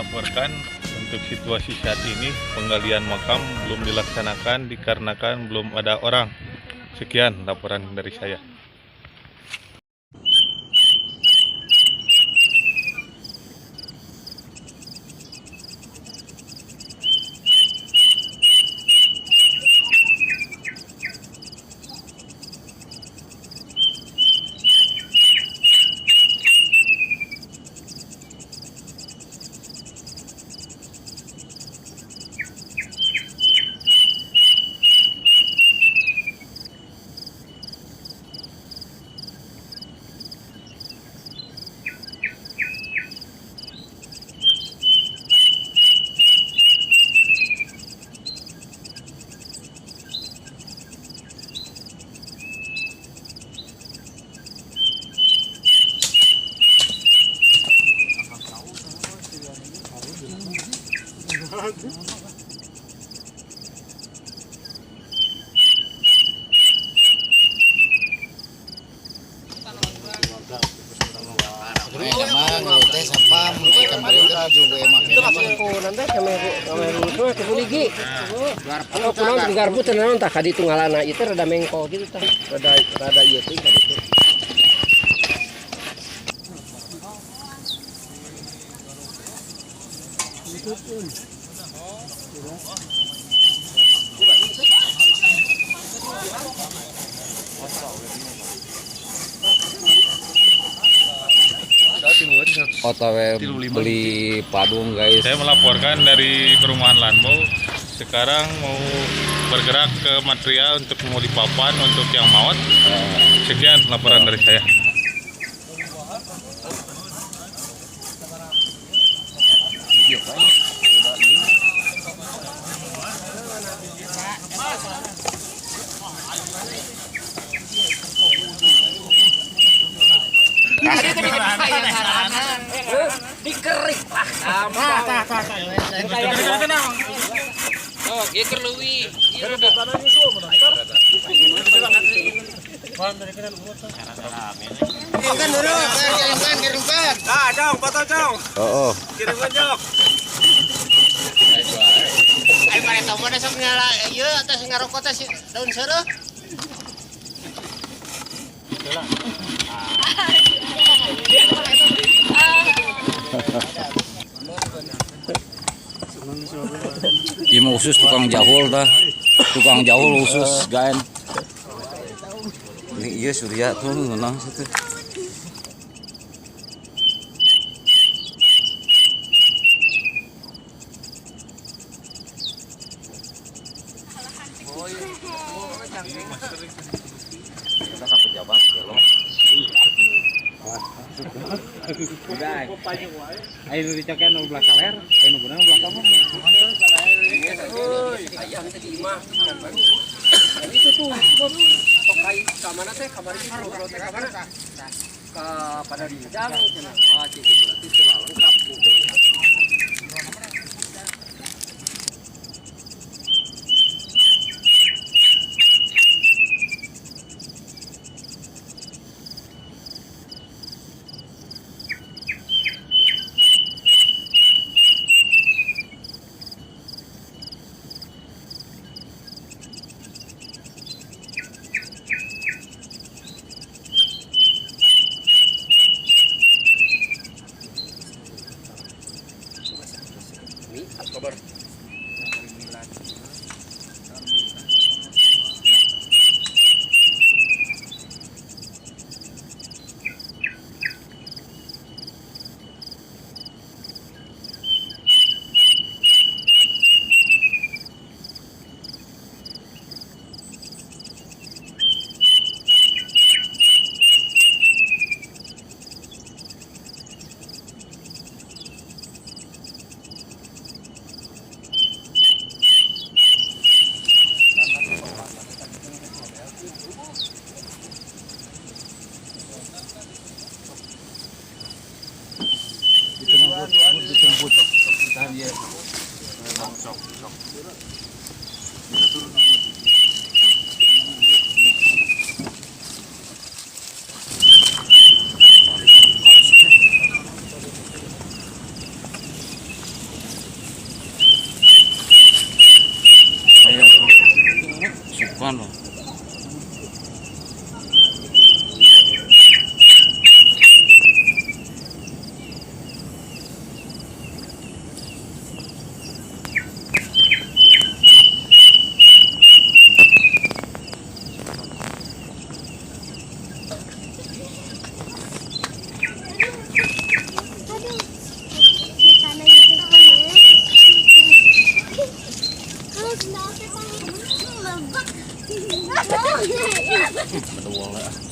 melaporkan untuk situasi saat ini penggalian makam belum dilaksanakan dikarenakan belum ada orang. Sekian laporan dari saya. Garbu tenan tah kadi tunggalana ieu teh rada mengko gitu tah. Rada ieu teh kadi teh. OTW beli padung guys. Saya melaporkan dari perumahan Lanbau. Sekarang mau bergerak ke material untuk mau dipapan untuk yang maut. Sekian laporan dari saya. Dikerik lah. Oh, ieu keur leuwih. Ieu rada. Kirimkan dulu, kirimkan. Ah, Jong, foto Jong. Oh. Kirimkan Jong. Ai pareta mah sok nyala ieu atas ngarokok teh daun seureuh. Ieu khusus tukang jahul dah. Tukang jahul khusus gaen. Ini ieu Surya tuh ngeunang situ. Kita ke pejabat belum. Udah. Ayo dicokeun nu belah kaler, ayo nu beunang belah kamu. Itu tuh tokai ka mana teh kabar ieu kalau teh ka mana ka pada rinjang cenah. Wah cici berarti telah lengkap. Kabar. Dijemput. naon Bang? Betul lah.